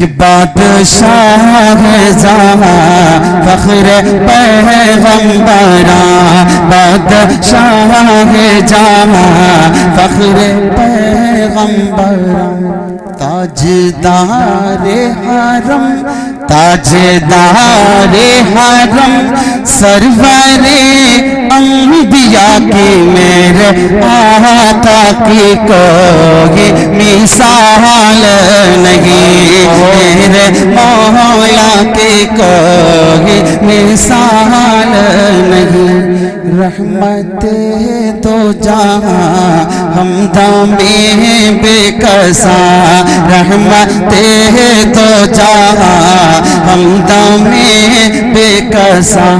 کہ بادشاہ جہاں فخر پیغمبراں، بادشاہ جہاں فخر پیغمبراں، تاجدار حرم تاجدار حرم، سرور انبیاء کی میرے آقا کی کوئی مثال نہیں، میرے مولا کی کوئی مثال نہیں، رحمت دو جہاں ہمدامی بے کساں، رحمت دو جہاں ہمدامی بے کساں،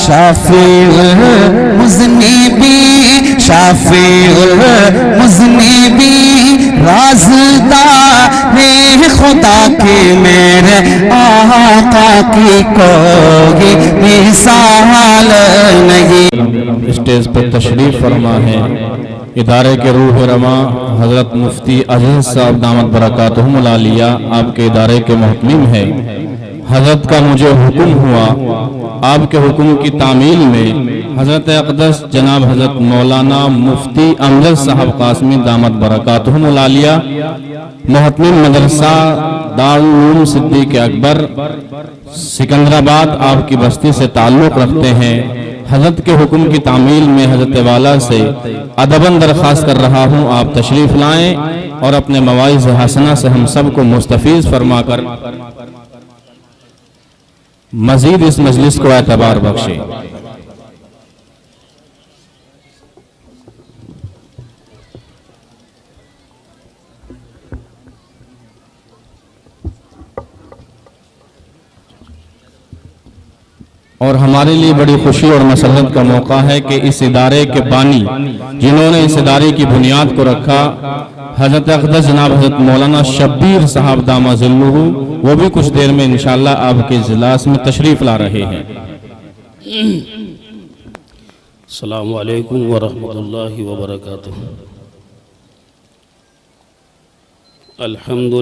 شافی المذنبین شافی المذنبین، رازدار خدا کی میرے آقا کی کوئی مثال نہیں۔ اسٹیج پر تشریف فرما ہے ادارے کے روح رواں حضرت مفتی عزیز صاحب دامت برکاتہم العالیہ، آپ کے ادارے کے محتمم ہے۔ حضرت کا مجھے حکم ہوا آپ کے حکم کی تعمیل میں حضرت اقدس جناب حضرت مولانا مفتی امجد صاحب قاسمی دامت برکاتہم العالیہ، محتمم مدرسہ دارالعلوم صدیق اکبر سکندرآباد آپ کی بستی سے تعلق رکھتے ہیں، حضرت کے حکم کی تعمیل میں حضرت والا سے ادباً درخواست کر رہا ہوں آپ تشریف لائیں اور اپنے مواعظ حسنہ سے ہم سب کو مستفیض فرما کر مزید اس مجلس کو اعتبار بخشے۔ اور ہمارے لیے بڑی خوشی اور مسرت کا موقع ہے کہ اس ادارے کے بانی جنہوں نے اس ادارے کی بنیاد کو رکھا، حضرت اقدس جناب حضرت مولانا شبیر صاحب دامہ ظلہ، وہ بھی کچھ دیر میں انشاءاللہ آپ کے اجلاس میں تشریف لا رہے ہیں۔ السلام علیکم ورحمۃ اللہ وبرکاتہ۔ الحمد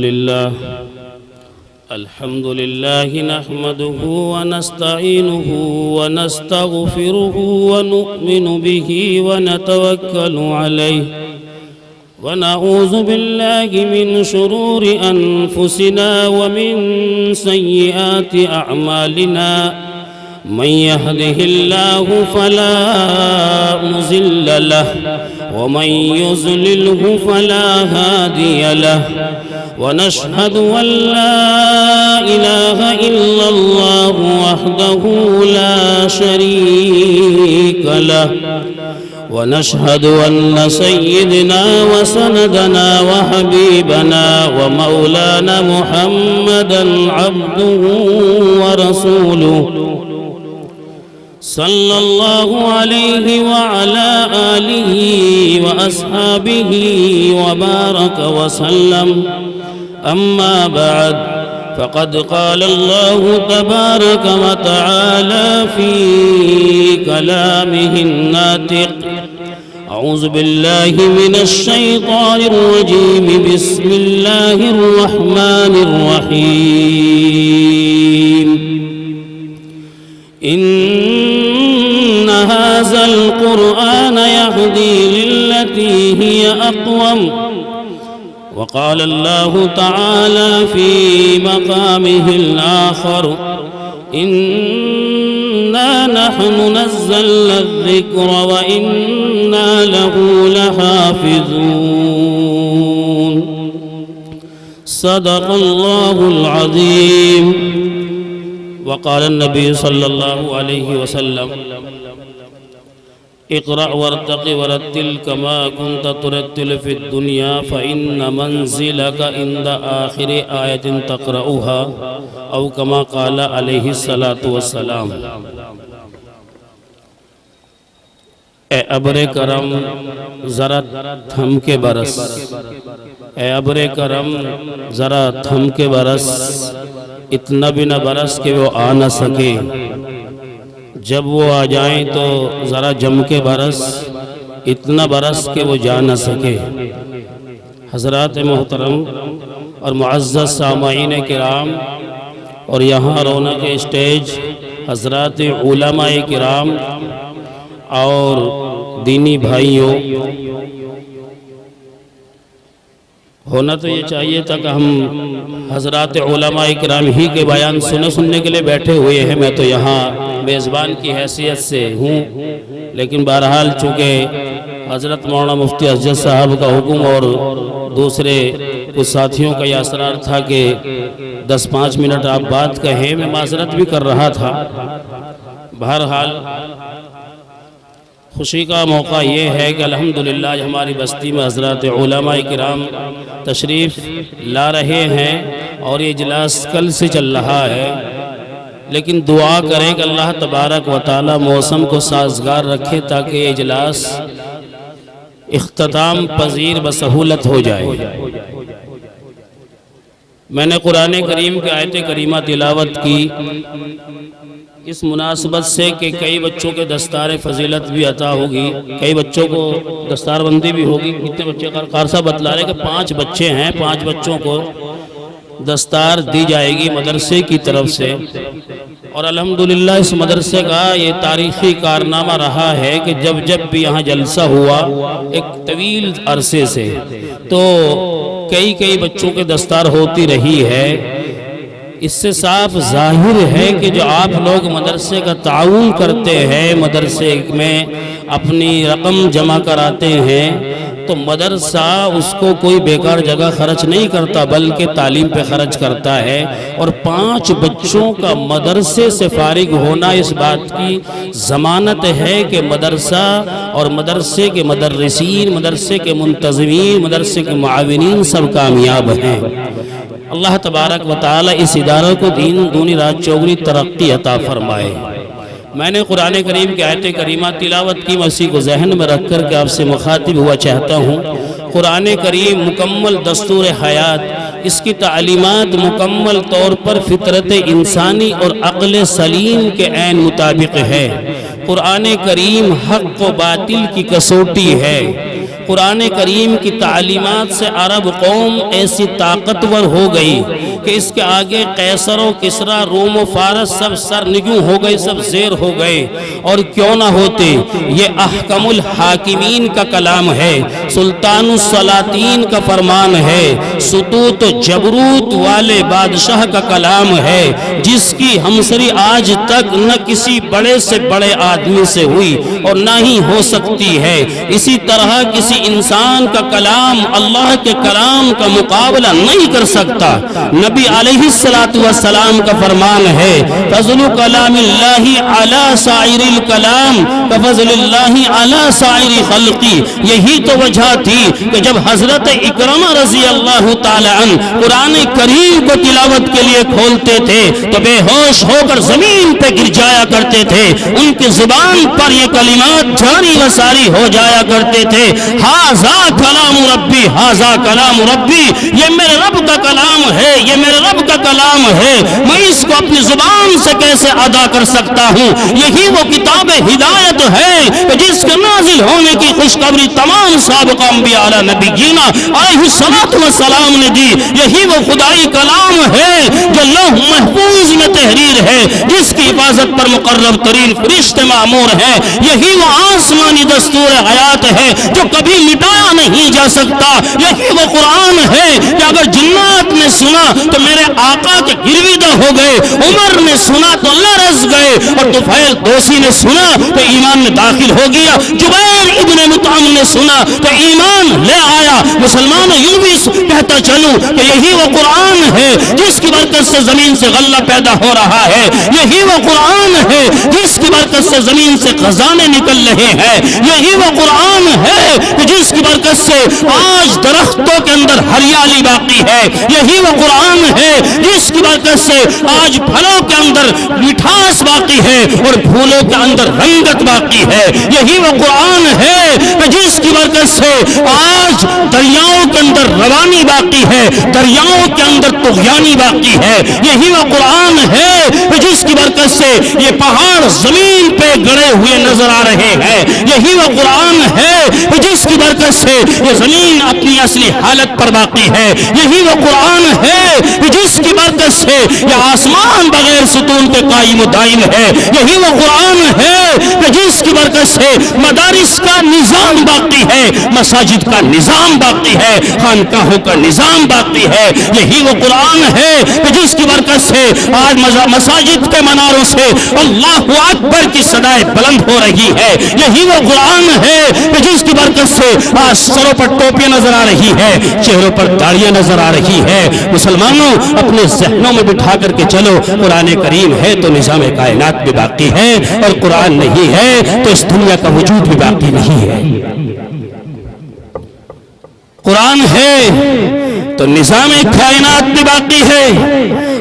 لله نحمده ونستعينه ونستغفره ونؤمن به ونتوكل عليه ونعوذ بالله من شرور أنفسنا ومن سيئات أعمالنا، من يهده الله فلا مضل له ومن يضلله فلا هادي له، ونشهد أن لا إله إلا الله وحده لا شريك له، ونشهد أن سيدنا وسندنا وحبيبنا ومولانا محمدا عبده ورسوله، صلى الله عليه وعلى آله وأصحابه وبارك وسلم، أما بعد فقد قال الله تبارك وتعالى في كلامه الناطق، أعوذ بالله من الشيطان الرجيم، بسم الله الرحمن الرحيم، إن هذا القرآن يهدي للتي هي أقوم، وقال الله تعالى في مقامه الآخر، إنا نحن نزلنا الذكر وإنا له لحافظون، صدق الله العظيم۔ وقال النبي صلى الله عليه وسلم، اقرأ وارتق ورتل كما كنت ترتل في الدنيا، فإن منزلك عند آخر آية تقرأها، أو كما قال عليه الصلاة والسلام۔ اے ابر کرم ذرا تھم کے برس، اے ابر کرم ذرا تھم کے برس، اتنا بھی نہ برس کہ وہ آ نہ سکے، جب وہ آ جائیں تو ذرا جم کے برس، اتنا برس کہ وہ جا نہ سکے۔ حضرات محترم، اور معزز سامعین کرام اور یہاں رونق اسٹیج حضرات علماء کرام اور دینی بھائیوں، ہونا تو یہ چاہیے تھا کہ ہم حضرات علماء کرام ہی کے بیان سننے کے لیے بیٹھے ہوئے ہیں، میں تو یہاں میزبان کی حیثیت سے ہوں، لیکن بہرحال چونکہ حضرت مولانا مفتی اسجد صاحب کا حکم اور دوسرے کچھ ساتھیوں کا یہ اصرار تھا کہ 10-5 منٹ آپ بات کہیں، میں معذرت بھی کر رہا تھا۔ بہرحال خوشی کا موقع یہ ہے کہ الحمدللہ ہماری بستی میں حضرات علماء کرام تشریف لا رہے ہیں اور یہ اجلاس کل سے چل رہا ہے، لیکن دعا کریں کہ اللہ تبارک و تعالی موسم کو سازگار رکھے تاکہ یہ اجلاس اختتام پذیر بسہولت ہو جائے۔ میں نے قرآن کریم کی آیت کریمہ تلاوت کی اس مناسبت سے کہ کئی بچوں کے دستار فضیلت بھی عطا ہوگی، کئی بچوں کو دستار بندی بھی ہوگی۔ کتنے بچے قار صاحب بتلا رہے کہ 5 بچے ہیں، 5 بچوں کو دستار دی جائے گی مدرسے کی طرف سے، اور الحمدللہ اس مدرسے کا یہ تاریخی کارنامہ رہا ہے کہ جب بھی یہاں جلسہ ہوا ایک طویل عرصے سے تو کئی بچوں کے دستار ہوتی رہی ہے۔ اس سے صاف ظاہر ہے کہ جو آپ لوگ مدرسے کا تعاون کرتے ہیں، مدرسے میں اپنی رقم جمع کراتے ہیں، تو مدرسہ اس کو کوئی بیکار جگہ خرچ نہیں کرتا بلکہ تعلیم پہ خرچ کرتا ہے، اور 5 بچوں کا مدرسے سے فارغ ہونا اس بات کی ضمانت ہے کہ مدرسہ اور مدرسے کے مدرسین، مدرسے کے منتظمین، مدرسے کے معاونین سب کامیاب ہیں۔ اللہ تبارک و تعالی اس ادارے کو دونی رات چوگنی ترقی عطا فرمائے۔ میں نے قرآن کریم کی آیت کریمہ تلاوت کی، میں اسی کو ذہن میں رکھ کر کے آپ سے مخاطب ہوا چاہتا ہوں۔ قرآن کریم مکمل دستور حیات، اس کی تعلیمات مکمل طور پر فطرت انسانی اور عقل سلیم کے عین مطابق ہے۔ قرآن کریم حق و باطل کی کسوٹی ہے۔ قرآن کریم کی تعلیمات سے عرب قوم ایسی طاقتور ہو گئی کہ اس کے آگے قیصر و کسریٰ، روم و فارس سب سرنگوں ہو گئے، سب زیر ہو گئے، اور کیوں نہ ہوتے۔ یہ احکم الحاکمین کا کلام ہے، سلطان السلاطین کا فرمان ہے، سطوت و جبروت والے بادشاہ کا کلام ہے، جس کی ہمسری آج تک نہ کسی بڑے سے بڑے آدمی سے ہوئی اور نہ ہی ہو سکتی ہے۔ اسی طرح کسی انسان کا کلام اللہ کے کلام کا مقابلہ نہیں کر سکتا۔ نبی علیہ السلام کا فرمان ہے، فضل کلام اللہ علی سائر الکلام کفضل اللہ علی سائر خلقی۔ یہی تو وجہ تھی کہ جب حضرت اکرمہ رضی اللہ تعالی عنہ قرآن کریم کو تلاوت کے لیے کھولتے تھے تو بے ہوش ہو کر زمین پہ گر جایا کرتے تھے، ان کی زبان پر یہ کلمات جاری و ساری ہو جایا کرتے تھے، ہاذا کلام ربی، ہاذا کلام ربی، یہ میرے رب کا کلام ہے، یہ میرے رب کا کلام ہے، میں اس کو اپنی زبان سے کیسے ادا کر سکتا ہوں۔ یہی وہ کتاب ہدایت ہے کہ جس کے نازل ہونے کی خوشخبری تمام سابقہ انبیاء علیہ نبیین علیہ السلام نے دی۔ یہی وہ خدائی کلام ہے جو لوح محفوظ میں تحریر ہے، جس کی حفاظت پر مقرب ترین فرشتے مامور ہیں۔ یہی وہ آسمانی دستور حیات ہے جو کبھی مٹایا نہیں جا سکتا۔ یہی وہ قرآن ہے کہ اگر جنات نے سنا تو میرے آقا کے گرویدہ ہو گئے، عمر نے سنا تو لرز گئے، اور طفیل دوسی نے سنا تو ایمان میں داخل ہو گیا، جبیر ابن مطعم نے سنا تو ایمان لے آیا۔ مسلمانوں یوں بھی کہتا چلوں کہ یہی وہ قرآن ہے جس کی برکت سے زمین سے غلہ پیدا ہو رہا ہے، یہی وہ قرآن ہے جس کی برکت سے زمین سے خزانے نکل رہے ہیں، یہی وہ قرآن ہے جس کی برکت سے آج درختوں کے اندر ہریالی باقی ہے، یہی وہ قرآن ہے جس کی برکت سے آج پھلوں کے اندر مٹھاس باقی ہے اور پھولوں کے اندر رنگت باقی ہے، یہی وہ قرآن ہے جس کی برکت سے آج دریاؤں کے اندر روانی باقی ہے، دریاؤں کے اندر طغیانی باقی ہے، یہی وہ قرآن ہے جس کی برکت سے یہ پہاڑ زمین پہ گڑے ہوئے نظر آ رہے ہیں. یہی وہ قرآن ہے جس کی برکت سے یہ زمین اپنی اصلی حالت پر باقی ہے. یہی وہ قرآن ہے جس کی برکت سے یہ آسمان بغیر ستون کے قائم و دائم ہے. یہی وہ قرآن ہے جس کی برکت سے مدارس کا نظام باقی ہے, مساجد کا نظام باقی ہے, خانقاہوں کا نظام باقی ہے. یہی وہ قرآن ہے جس کی برکت سے آج مساجد کے مناروں سے اللہ اکبر کی صدائیں بلند ہو رہی ہے. یہی وہ قرآن ہے جس کی برکت سے آج سروں پر ٹوپیاں نظر آ رہی ہے, چہروں پر داڑیاں نظر آ رہی ہے. مسلمانوں اپنے ذہنوں میں بٹھا کر کے چلو, قرآن کریم ہے تو نظام کائنات بھی باقی ہے, اور قرآن نہیں ہے تو اس دنیا کا وجود بھی باقی نہیں ہے. قرآن ہے تو نظام کائنات بھی باقی ہے,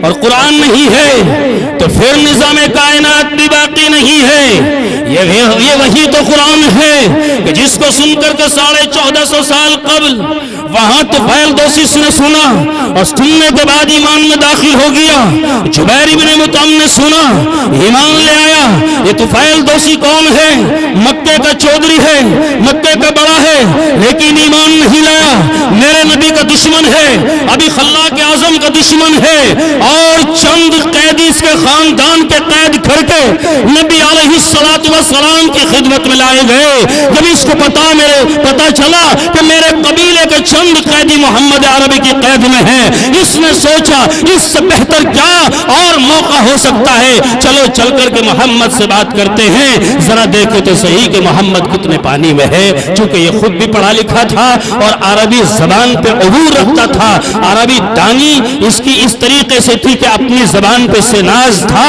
اور قرآن نہیں ہے تو پھر نظام کائنات بھی باقی نہیں ہے. یہ وہی تو قرآن ہے کہ جس کو سن کر کے 1450 سال قبل وہاں طفیل دوسی نے سنا, اور سننے کے بعد ایمان میں داخل ہو گیا. جبیر ابن مطعم نے سنا, ایمان لے آیا. یہ طفیل دوسی کون ہے؟ مکے کا چودھری ہے, مکے کا بڑا ہے, لیکن ایمان نہیں لایا. میرے نبی کا دشمن ہے, ابھی خلاق اعظم کا دشمن ہے, اور چند قیدی اس کے خاندان کے قید کر کے نبی علیہ السلام کی خدمت میں لائے گئے. جب اس کو پتا چلا کہ میرے قبیلے کے چند قیدی محمد عربی کی قید میں ہیں, اس نے سوچا اس سے بہتر کیا اور موقع ہو سکتا ہے, چلو چل کر کے محمد سے بات کرتے ہیں, ذرا دیکھو تو صحیح کہ محمد کتنے پانی میں ہے. چونکہ یہ خود بھی پڑھا لکھا تھا اور عربی زبان پہ عبور رکھتا تھا, عربی دانی اس کی اس طریقے سے تھی کہ اپنی زبان پہ سے ناز تھا.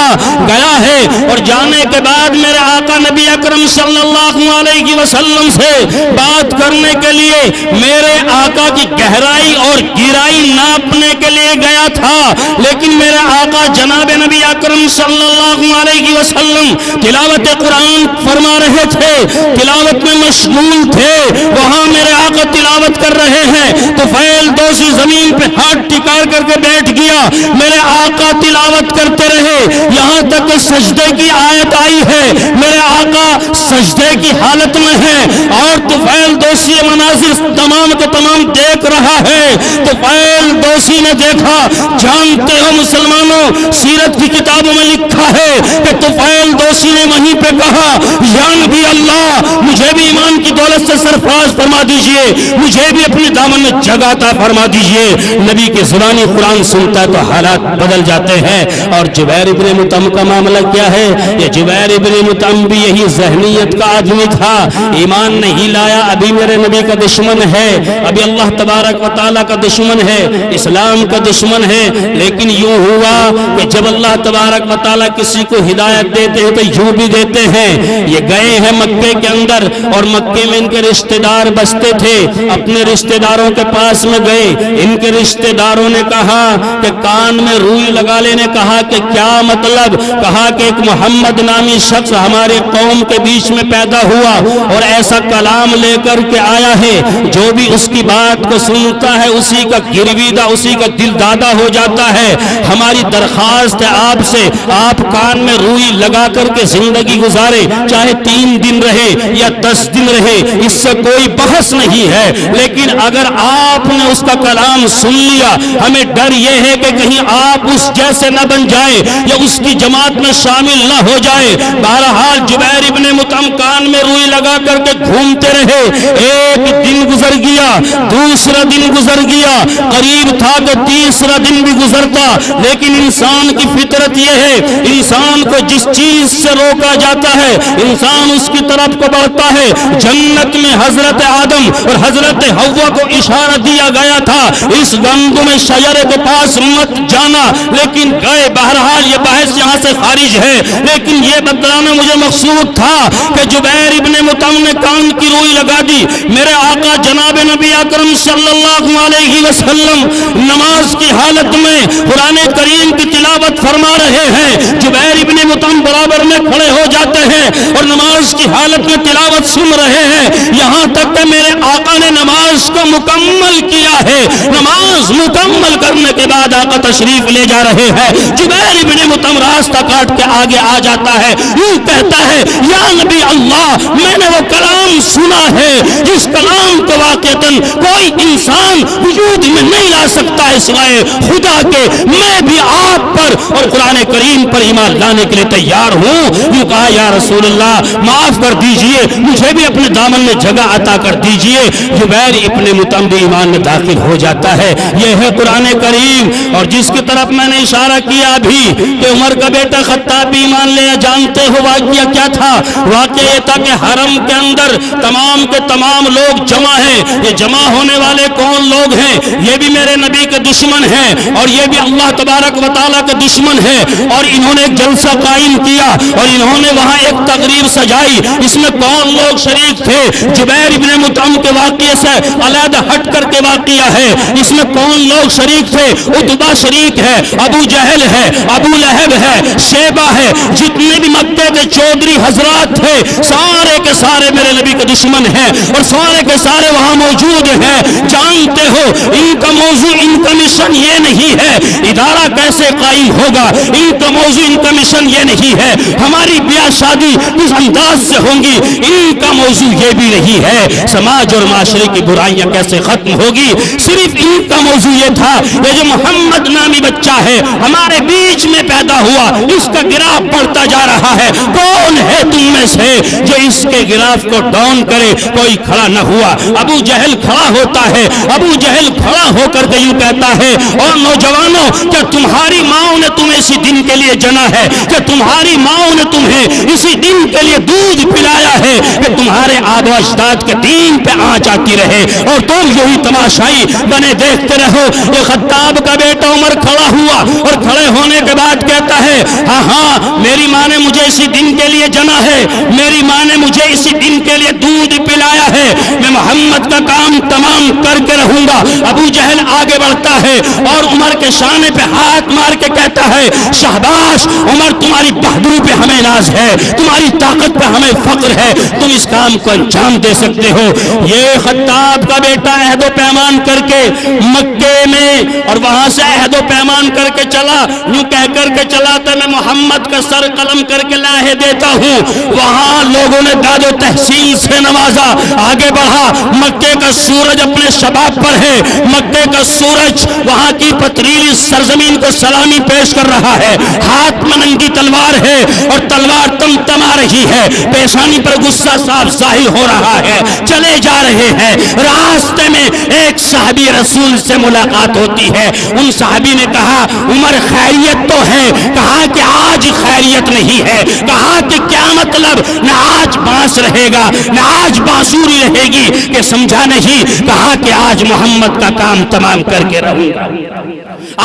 گیا ہے اور جانے کے بعد میرے آقا نبی اکرم صلی اللہ علیہ وسلم سے بات کرنے کے لیے میرے آقا کی گہرائی اور گہرائی ناپنے کے لیے گیا تھا. لیکن میرے آقا جناب نبی اکرم صلی اللہ علیہ وسلم تلاوت قرآن فرما رہے تھے, تلاوت میں مشغول تھے. وہاں میرے آقا تلاوت کر رہے ہیں, طفیل دوسی زمین پہ ہاتھ ٹکا کر کے بیٹھ گیا. میرے آقا تلاوت کرتے رہے یہاں تک کہ سجدے کی آیت آئی ہے. میرے آقا سجدے کی حالت میں ہے اور طفیل دوسی مناظر تمام کے تمام دیکھ رہا ہے. طفیل دوسی نے دیکھا, جانتے ہو مسلمانوں سیرت کی کتابوں میں لکھا ہے کہ طفیل دوسی نے وہیں پہ کہا, یا نبی اللہ مجھے بھی ایمان کی دولت سے سرفراز فرما دیجئے, مجھے بھی اپنے دامن میں جگہ عطا فرما دیجئے. نبی کی زبانی قرآن سنتا تو حالات بدل جاتے ہیں. اور جبیر ابن مطعم کا معاملہ کیا ہے؟ یہ جبیر ابن مطعم بھی یہی ذہنیت کا آدمی تھا, ایمان نہیں لایا, ابھی میرے نبی کا دشمن ہے, ابھی اللہ تبارک و تعالیٰ کا دشمن ہے, اسلام کا دشمن ہے. لیکن یوں ہوا کہ جب اللہ تبارک و تعالیٰ کسی کو ہدایت دیتے ہیں تو یوں بھی دیتے ہیں. یہ گئے ہیں مکے کے اندر, اور مکے میں ان کے رشتہ دار بستے تھے, اپنے رشتہ داروں کے پاس میں گئے. ان کے رشتہ داروں نے کہا کہ کان میں روئی لگا لینے, کہا کہ کیا مطلب؟ کہا کہ ایک محمد نامی شخص ہمارے قوم کے بیچ میں پیدا ہوا اور ایسا کلام لے کر کے آیا ہے, جو بھی اس کی بات کو سنتا ہے اسی کا گرویدہ, اسی کا دل دادا ہو جاتا ہے. ہماری درخواست ہے آپ سے, آپ کان میں روئی لگا کر کے زندگی گزارے, چاہے 3 دن رہے یا 10 دن رہے, اس سے کوئی بحث نہیں ہے. لیکن اگر آپ نے اس کا کلام سن لیا, ہمیں ڈر یہ ہے کہ کہیں آپ اس جیسے نہ بن جائے یا اس کی جماعت میں شامل نہ ہو جائے. بہرحال جبیر ابن مطعم کان میں روئی لگا کر کے گھومتے رہے. ایک دن گزر گیا, دوسرا دن گزر گیا, قریب تھا کہ تیسرا دن بھی گزرتا. لیکن انسان کی فطرت یہ ہے, انسان کو جس چیز سے روکا جاتا ہے انسان اس کی طرف کو بڑھتا ہے. جنت میں حضرت آدم اور حضرت حوا کو اشارہ دیا گیا تھا, اس گندم شجرے کے پاس مت جانا, لیکن گئے. بہرحال یہ بحث یہاں سے خارج ہے. لیکن یہ بتلانا مجھے مقصود تھا کہ جبیر ابن مطعم نے کان کی روئی لگا دی. میرے آقا جناب نبی اکرم صلی اللہ علیہ وسلم نماز کی حالت میں قرآن کریم کی تلاوت فرما رہے ہیں. جبیر ابن مطعم برابر میں کھڑے ہو جاتے ہیں اور نماز کی حالت میں تلاوت سن رہے ہیں. یہاں تک کہ میرے آقا نے نماز نماز کو مکمل کیا ہے۔ نماز مکمل کرنے کے بعد آقا تشریف لے جا رہے ہیں۔ جبیر ابن مطعم راستہ کاٹ کے آگے آ جاتا ہے، یوں کہتا ہے یا نبی اللہ، میں نے وہ کلام سنا ہے جس کلام کو واقعتاً کوئی انسان وجود میں نہیں لا سکتا ہے سوائے خدا کے، میں بھی آپ پر اور قرآن کریم پر ایمان لانے کے لیے تیار ہوں۔ یوں کہا یا رسول اللہ معاف کر دیجئے، مجھے بھی اپنے دامن میں جگہ عطا کر دیجئے۔ جبیر ابن مطعم بھی ایمان میں داخل ہو جاتا ہے۔ یہ ہے قرآن کریم۔ اور جس کی طرف میں نے اشارہ کیا ابھی کہ عمر کا بیٹا خطاب بھی ایمان لیا، جانتے ہو واقعہ کیا تھا؟ واقعہ یہ تھا کہ حرم کے اندر تمام کے تمام لوگ جمع ہیں۔ یہ جمع ہونے والے کون لوگ ہیں؟ یہ بھی میرے نبی کے دشمن ہیں اور یہ بھی اللہ تبارک و تعالیٰ کے دشمن ہیں، اور انہوں نے ایک جلسہ قائم کیا اور انہوں نے وہاں ایک تقریب سجائی۔ اس میں کون لوگ شریک تھے؟ جبیر ابن مطعم کے واقعے سے علیحدہ ہٹ کر کے واقعہ ہے۔ اس میں کون لوگ شریک تھے؟ عتبہ شریک ہے، ابو جہل ہے، ابو لہب ہے، شیبہ ہے، جتنے بھی مکے کے چودھری حضرات تھے سارے کے سارے میرے نبی کے دشمن ہیں اور سارے کے سارے وہاں موجود ہیں۔ جانتے ہو ان کا موضوع، ان کا مشن یہ نہیں ہے ادارہ کیسے قائم ہوگا، ان کا موضوع، ان کا مشن یہ نہیں ہے ہماری بیاہ شادی کس انداز سے ہوں گی، ان کا موضوع یہ بھی نہیں ہے سماج اور معاشرے کی برائیاں کیسے ختم ہوگی۔ صرف ان کا موضوع یہ تھا یہ جو محمد نامی بچہ ہے ہمارے بیچ میں پیدا ہوا، اس کا گراف بڑھتا جا رہا ہے، کون ہے تم میں سے جو اس کے گراف کو ڈاؤن کرے؟ کوئی کھڑا نہ ہوا۔ ابو جہل کھڑا ہوتا ہے، ابو جہل کھڑا ہو کر کے یوں کہتا ہے اور نوجوانوں، کیا تمہاری ماں نے تمہیں اسی دن کے لیے جنا ہے؟ کیا تمہاری ماں نے تمہیں اسی دن کے لیے دودھ پلایا ہے کہ تمہارے آبا و اجداد کے دین پہ آنچ آتی رہے اور تم یہی تماشائی بنے دیکھتے رہو؟ یہ خطاب کا بیٹا عمر کھڑا ہوا اور کھڑے ہونے کے بعد کہتا ہے ہاں ہاں میری ماں نے مجھے اسی دن کے لیے جنا ہے، میری ماں نے مجھے اسی دن کے لیے دودھ پلایا ہے، میں محمد کا کام تمام کر کے رہوں گا۔ ابو جہل آگے بڑھتا ہے اور عمر کے شانے پہ ہاتھ مار کے کہتا ہے شاباش عمر، تمہاری بہادری پہ ہمیں ناز ہے، تمہاری طاقت پہ ہمیں فخر ہے، تم اس کام کو انجام دے سکتے ہو۔ یہ خطاب کا بیٹا عہد و پیمان کر کے مکے میں اور وہاں سے عہد و پیمان کر کے چلا، یوں کہہ کر کے چلا تھا میں محمد کا سر قلم کر کے لاہے دیتا ہوں۔ وہاں لوگوں نے داد و تحسین سے نوازا، آگے بڑھا، مکے کا سورج اپنے شباب پر ہے، مکے کا سورج وہاں کی پتریلی سرزمین کو سلامی پیش کر رہا ہے، ہاتھ میں ننگی تلوار ہے اور تلوار تمتما رہی ہے، پیشانی پر غصہ صاف ظاہر ہو رہا ہے، چلے جا رہے ہیں۔ راستے میں ایک صحابی رسول سے ملاقات ہوتی ہے، ان صحابی نے کہا عمر خیریت تو ہے؟ کہا کہ آج خیریت نہیں ہے۔ کہا کہ کیا مطلب؟ نہ آج بانس رہے گا نہ آج بانسوری رہے گی، کہ سمجھا نہیں؟ کہا کہ آج محمد کا کام تمام کر کے رہوں گا،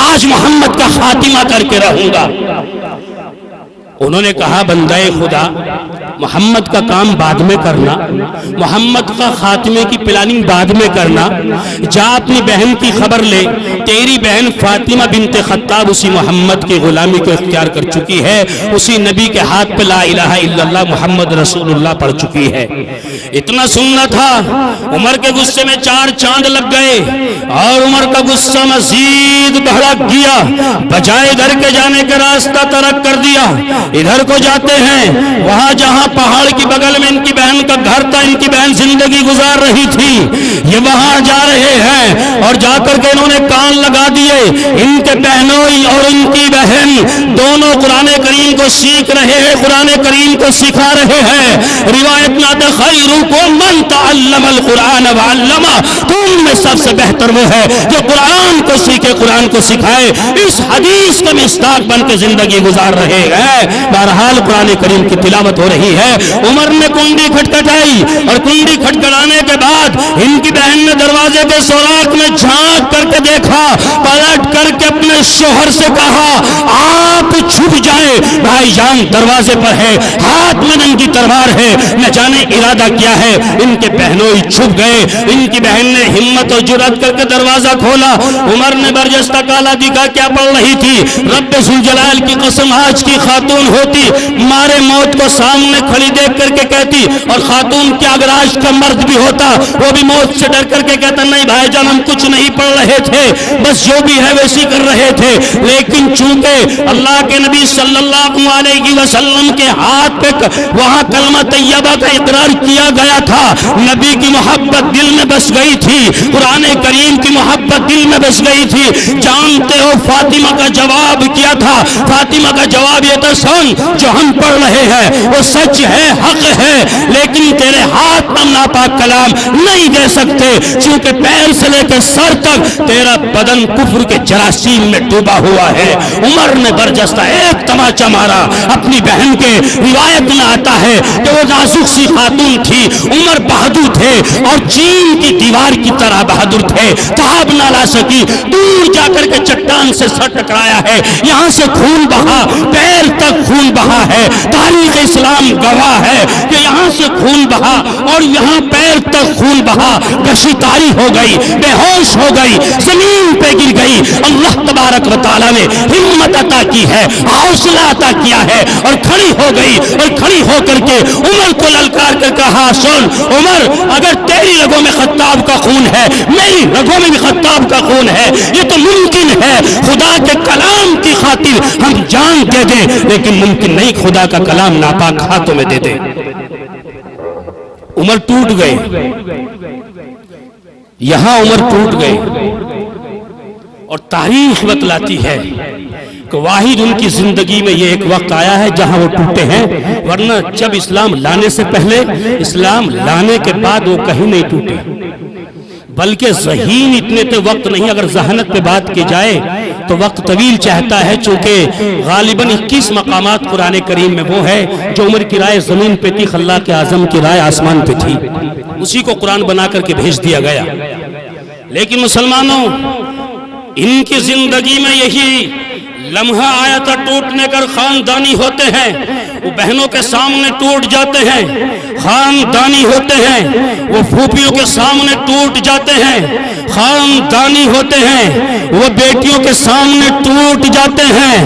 آج محمد کا خاتمہ کر کے رہوں گا۔ انہوں نے کہا بندہ خدا محمد کا کام بعد میں کرنا، محمد کا خاتمے کی پلاننگ بعد میں کرنا، جا اپنی بہن کی خبر لے، تیری بہن فاطمہ بنت خطاب اسی محمد کی غلامی کو اختیار کر چکی ہے، اسی نبی کے ہاتھ پہ لا الہ الا اللہ محمد رسول اللہ پڑھ چکی ہے۔ اتنا سننا تھا، عمر کے غصے میں 4 چاند لگ گئے اور عمر کا غصہ مزید بھڑک گیا، بجائے ادھر کے جانے کا راستہ ترک کر دیا، ادھر کو جاتے ہیں وہاں جہاں پہاڑ کی بغل میں ان کی بہن کا گھر تھا، ان کی بہن زندگی گزار رہی تھی، یہ وہاں جا رہے ہیں اور جا کر کے انہوں نے کان لگا دیے، ان کے بہنوئی اور ان کی بہن دونوں قرآن کریم کو سیکھ رہے ہیں، قرآن کریم کو سکھا رہے ہیں۔ روایت میں آتا خیرکم من تعلم القرآن وعلمہ، تم میں سب سے بہتر وہ ہے جو قرآن کو سیکھے، قرآن کو سکھائے، اس حدیث کے مصداق بن کے زندگی گزار رہے ہیں۔ بہرحال قرآن کریم کی تلاوت ہو رہی ہے، عمر نے کنڈی کھٹکھٹائی اور کنڈی کھٹکھٹانے کے بعد ان کی بہن نے دروازے کے سوراخ میں جھانک کر کے دیکھا، پلٹ کر کے اپنے شوہر سے کہا آپ چھپ جائیں، بھائی جان دروازے پر ہے، ہاتھ میں ننگی تلوار ہے، نہ جانے ارادہ کیا ہے۔ ان کے بہنوئی چھپ گئے، ان کی بہن نے ہمت اور جرأت کر کے دروازہ کھولا، عمر نے برجستہ کالا دکھا کیا پڑھ رہی تھی؟ رب ذوالجلال کی قسم آج کی خاتون ہوتی مارے موت کو سامنے کھڑی دیکھ کر کے کہتی، اور خاتون کہ اگر آج کا مرد بھی ہوتا وہ بھی موت سے ڈر کر کے کہتا نہیں بھائی جان ہم کچھ نہیں پڑھ رہے تھے، بس جو بھی ہے ویسی کر رہے تھے. لیکن چونکہ اللہ کے نبی صلی اللہ علیہ وسلم کے ہاتھ پہ وہاں کلمہ طیبہ کا اقرار کیا گیا تھا، نبی کی محبت دل میں بس گئی تھی، قرآن کریم کی محبت دل میں بس گئی تھی. جانتے ہو فاطمہ کا جواب کیا تھا؟ فاطمہ کا جواب یہ تھا سن جو ہم پڑھ رہے ہیں وہ سچ ہے، حق ہے، لیکن تیرے ہاتھ ہم ناپاک کلام نہیں دے سکتے چونکہ پیر سے لے کے سر تک تیرا بدن کفر کے جراثیم میں ڈوبا ہوا ہے. عمر نے برجستہ ایک تماچا مارا اپنی بہن کے. روایت میں آتا ہے کہ وہ نازک سی خاتون تھی، عمر بہادر تھے اور چین کی دیوار کی طرح بہادر تھے. تاب نہ لا سکی، دور جا کر کے چٹان سے سر ٹکرایا ہے، یہاں سے خون بہا، پیر تک خون بہا ہے. تاریخ اسلام گواہ ہے کہ یہاں سے خون بہا اور یہاں پیر تک خون بہا. گشی تاری ہو گئی، بے ہوش ہو گئی، زمین پہ گر گئی. اللہ تبارک و تعالیٰ نے ہمت عطا کی ہے، حوصلہ عطا کیا ہے اور کھڑی ہو گئی. اور کھڑی ہو کر کے عمر کو للکار کر کہا سن عمر اگر تیری رگوں میں خطاب کا خون ہے میری رگوں میں بھی خطاب کا خون ہے. یہ تو ممکن ہے خدا کے کلام کی خاطر ہم جان دے دیں، لیکن ممکن نہیں خدا کا کلام ناپاک ہاتھوں میں دے دیں. عمر ٹوٹ گئے، یہاں عمر ٹوٹ گئے. اور تاریخ بتلاتی ہے کہ واحد ان کی زندگی میں یہ ایک وقت آیا ہے جہاں وہ ٹوٹے ہیں، ورنہ جب اسلام لانے سے پہلے، اسلام لانے کے بعد وہ کہیں نہیں ٹوٹے. بلکہ ذہین اتنے تھے وقت نہیں. اگر ذہانت پہ بات کی جائے تو وقت طویل چاہتا ہے، چونکہ غالباً 21 مقامات قرآن کریم میں وہ ہے جو عمر کی رائے زمین پہ تھی، خلاق اعظم کی رائے آسمان پہ تھی، اسی کو قرآن بنا کر کے بھیج دیا گیا. لیکن مسلمانوں ان کی زندگی میں یہی لمحہ آیا تھا ٹوٹنے کر خاندانی ہوتے ہیں، وہ بہنوں کے سامنے ٹوٹ جاتے ہیں، خاندانی ہوتے ہیں، وہ پھوپھیوں کے سامنے ٹوٹ جاتے ہیں، خاندانی ہوتے ہیں، وہ بیٹیوں کے سامنے ٹوٹ جاتے ہیں.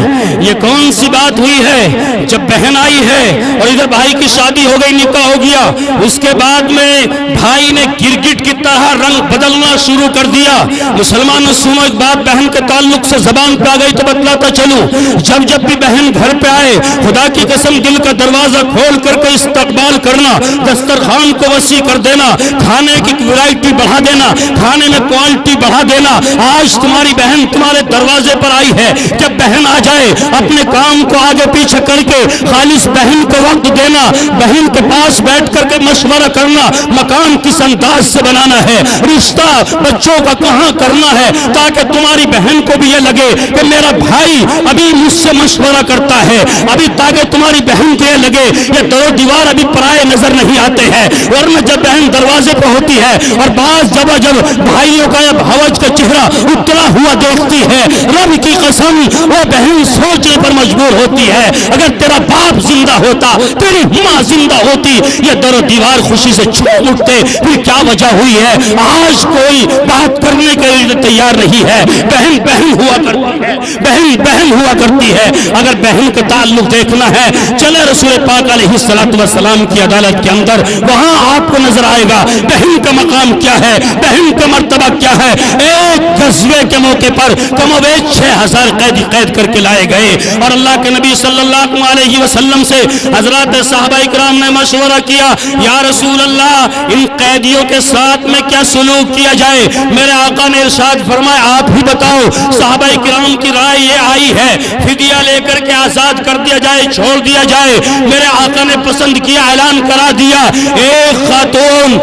یہ کون سی بات ہوئی ہے؟ جب بہن آئی ہے اور ادھر بھائی کی شادی ہو گئی، نکاح ہو گیا، اس کے بعد میں بھائی نے گرگٹ کی طرح رنگ بدلنا شروع کر دیا. مسلمانوں سنو ایک بات بہن کے تعلق سے زبان پہ آ گئی تو بتلاتا چلوں. جب بھی بہن گھر پہ آئے خدا کی قسم دل کا دروازہ کھول کر کے استقبال کرنا، دسترخوان کو وسیع کر دینا، کھانے کی ورائٹی بڑھا دینا، کھانے میں کوالٹی بڑھا دینا. آج تمہاری بہن تمہارے دروازے پر آئی ہے، جب بہن آ جائے اپنے کام کو آگے پیچھے کر کے خالص بہن کو وقت دینا، بہن کے پاس بیٹھ کر کے مشورہ کرنا، مکان کس انداز سے بنانا ہے، رشتہ بچوں کا کہاں کرنا ہے، تاکہ تمہاری بہن کو بھی یہ لگے کہ میرا بھائی ابھی مجھ سے مشورہ کرتا ہے، ابھی تاکہ تمہاری بہن کو یہ لگے یہ دو دیوار ابھی پرائے نظر نہیں آتے ہیں. ورنہ جب بہن دروازے پہ ہوتی ہے اور بعض جب بھائیوں کا یا بھاوج کا چہرہ اترا ہوا دیکھتی ہے، رب کی قسم وہ بہن سوچنے پر مجبور ہوتی ہے اگر تیرا باپ زندہ ہوتا، تیری ماں زندہ ہوتی، یہ در و دیوار خوشی سے چھوڑ اٹھتے. پھر کیا وجہ ہوئی ہے؟ آج کوئی بات کرنے کے لیے تیار نہیں ہے. بہن بہن ہوا کرتی ہے، بہن بہن ہوا کرتی ہے. اگر بہن کے تعلق دیکھنا ہے چلے رسول پاک علیہ السلام کی عدالت کے اندر، وہاں آپ کو نظر آئے گا بہن کا مقام کیا ہے، بہن کا مرتبہ کیا ہے. ایک غزوے کے موقع پر کم و بیش 6000 قیدی قید کر کے لائے گئے اور اللہ کے نبی صلی اللہ علیہ وسلم سے حضرات صحابہ کرام نے مشورہ کیا، یا رسول اللہ ان قیدیوں کے ساتھ میں کیا سلوک کیا جائے؟ میرے آقا نے ارشاد فرمایا آپ ہی بتاؤ. صحابہ کرام کی رائے یہ آئی ہے فدیہ لے کر کے آزاد کر دیا جائے، چھوڑ دیا جائے. میرے آقا نے پسند کیا، اعلان کرا دیا. ایک خاتون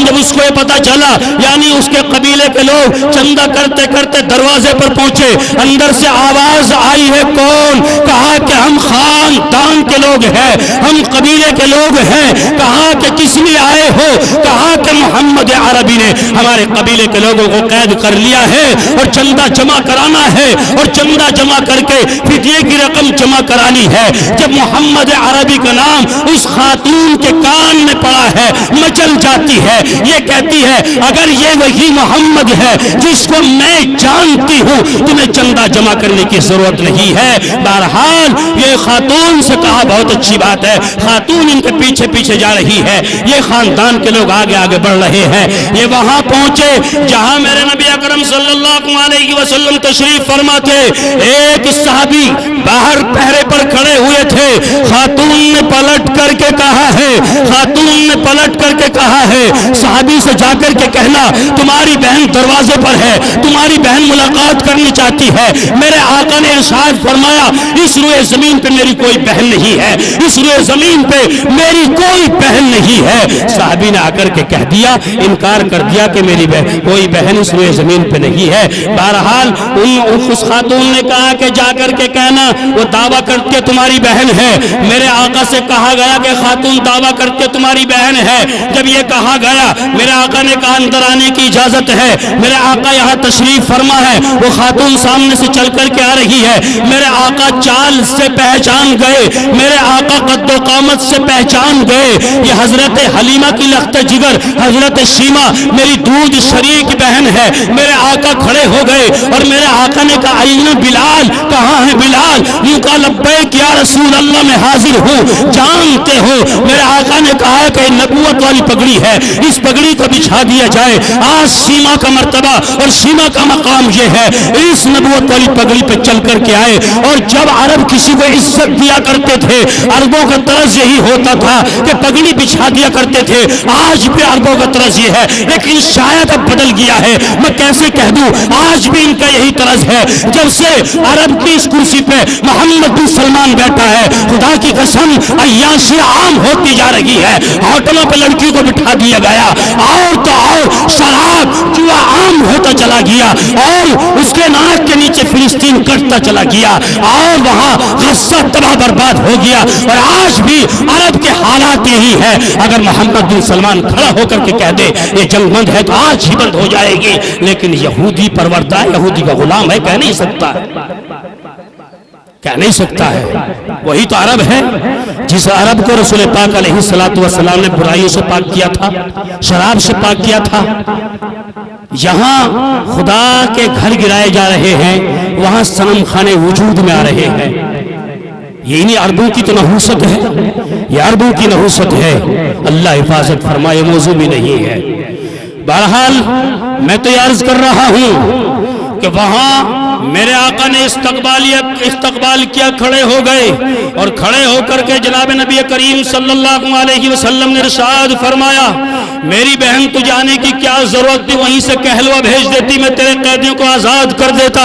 جب اس کو یہ پتا چلا، یعنی اس کے قبیلے کے لوگ چندہ کرتے کرتے دروازے پر پہنچے، اندر سے آواز آئی ہے کون؟ کہا کہ ہم خاندان کے لوگ ہیں، ہم قبیلے کے لوگ ہیں. کہا کہ کس لیے آئے ہو؟ کہا کہ محمد عربی نے ہمارے قبیلے کے لوگوں کو قید کر لیا ہے اور چندہ جمع کرانا ہے اور چندہ جمع کر کے فدیے کی رقم جمع کرانی ہے۔ جب محمد عربی کا نام اس خاتون کے کان میں پڑا ہے مچل جاتی ہے، یہ کہتی ہے اگر یہ وہی محمد ہے جس کو میں جانتی ہوں تمہیں چندہ جمع کرنے کی ضرورت نہیں ہے۔ بہرحال یہ خاتون سے کہا بہت اچھی بات ہے، خاتون ان کے پیچھے پیچھے جا رہی ہے، یہ خاندان کے لوگ آگے آگے بڑھ رہے ہیں۔ یہ وہاں پہنچے جہاں میرے نبی اکرم صلی اللہ علیہ وسلم تشریف فرما تھے۔ ایک صحابی باہر پہرے پر کھڑے ہوئے تھے، خاتون نے پلٹ کر کے کہا ہے، خاتون نے پلٹ کر کے کہا ہے صحابی سے جا کر کے کہنا تمہاری بہن دروازے پر ہے، تمہاری بہن ملاقات کرنی چاہتی ہے۔ میرے آقا نے ارشاد فرمایا اس روئے زمین پہ میری کوئی بہن نہیں ہے، اس روئے زمین پہ میری کوئی بہن نہیں ہے۔ صحابی نے آ کر کے کہہ دیا، انکار کر دیا کہ میری کوئی بہن اس روئے زمین پہ نہیں ہے۔ بہرحال اس خاتون نے کہا کہ جا کر کے کہنا وہ دعویٰ کرتے تمہاری بہن ہے۔ میرے آقا سے کہا گیا کہ خاتون دعویٰ کرتے تمہاری بہن ہے۔ جب یہ کہا گیا میرے آقا نے کہا اندر آنے کی اجازت ہے۔ میرے آقا یہاں تشریف فرما ہے، وہ خاتون سامنے سے چل کر کے آ رہی ہے۔ میرے آقا چال سے پہچان گئے، میرے آقا قد و قامت سے پہچان گئے یہ حضرت حلیمہ کی لخت جگر حضرت شیمہ میری دودھ شریک بہن ہے۔ میرے آقا کھڑے ہو گئے اور میرے آقا نے کہا آئینہ بلال، کہاں ہے بلال؟ یوں کہا لبیک یا رسول اللہ میں حاضر ہوں، جانتے ہو؟ میرے آقا نے کہا کہ نبوت والی پگڑی ہے، اس پگڑی کو بچھا دیا جائے۔ آج شیمہ کا مرتبہ اور شیمہ کا مقام یہ ہے، اس نبوت والی پگڑی پہ چل کر کے آئے۔ اور جب عرب کسی کو عزت دیا کرتے تھے عربوں کا طرز یہی ہوتا تھا کہ پگڑی بچھا دیا کرتے تھے۔ آج بھی عربوں کا طرز یہ ہے، لیکن شاید اب بدل گیا ہے، میں کیسے کہہ دوں، آج بھی ان کا یہی طرز ہے۔ جب سے عرب کی اس کرسی پہ محمد بن سلمان بیٹھا ہے، خدا کی قسم عیاشی عام ہوتی جا رہی ہے۔ ہوٹلوں پہ لڑکیوں کو بٹھا دیا گیا، اور تو اور شراب جوا عام ہوتا چلا گیا، اور اس کے ناک کے نیچے فلسطین کٹتا چلا گیا، اور وہاں غزہ تباہ برباد ہو گیا۔ اور آج بھی عرب کے حالات یہی ہے۔ اگر محمد بن سلمان کھڑا ہو کر کے کہہ دے یہ جنگ بند ہے تو آج ہی بند ہو جائے گی، لیکن یہودی پروردہ ہے، یہودی کا غلام ہے، کہہ نہیں سکتا ہے، کہہ نہیں سکتا ہے۔ وہی تو عرب ہے جس عرب کو رسول پاک علیہ السلام نے برائیوں سے پاک کیا تھا، شراب سے پاک کیا تھا۔ یہاں خدا کے گھر گرائے جا رہے ہیں، وہاں صنم خانے وجود میں آ رہے ہیں۔ یہ انہی عربوں کی تو نحوست ہے، یہ عربوں کی نحوست ہے۔ اللہ حفاظت فرمائے، موضوع بھی نہیں ہے۔ بہرحال میں تو یہ عرض کر رہا ہوں کہ وہاں میرے آقا نے استقبال کیا، کھڑے ہو گئے، اور کھڑے ہو کر کے جناب نبی کریم صلی اللہ علیہ وسلم نے ارشاد فرمایا میری بہن تجھے آنے کی کیا ضرورت تھی، وہیں سے کہلوا بھیج دیتی، میں تیرے قیدیوں کو آزاد کر دیتا۔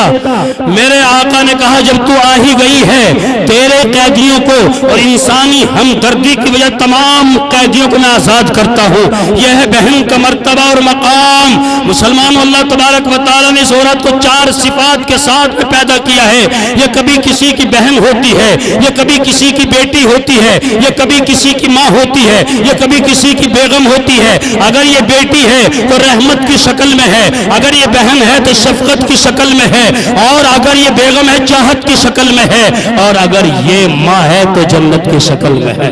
میرے آقا نے کہا جب تو آ ہی گئی ہے تیرے قیدیوں کو اور انسانی ہمدردی کی وجہ تمام قیدیوں کو میں آزاد کرتا ہوں۔ یہ ہے بہن کا مرتبہ اور مقام۔ مسلمانوں، اللہ تبارک و تعالیٰ نے اس عورت کو 4 صفات کے ساتھ میں پیدا کیا ہے۔ یہ کبھی کسی کی بہن ہوتی ہے، یہ کبھی کسی کی بیٹی ہوتی ہے، یہ کبھی کسی کی ماں ہوتی ہے، یہ کبھی کسی کی بیگم ہوتی ہے۔ اگر یہ بیٹی ہے تو رحمت کی شکل میں ہے، اگر یہ بہن ہے تو شفقت کی شکل میں ہے، اور اگر یہ بیگم ہے چاہت کی شکل میں ہے، اور اگر یہ ماں ہے تو جنت کی شکل میں ہے۔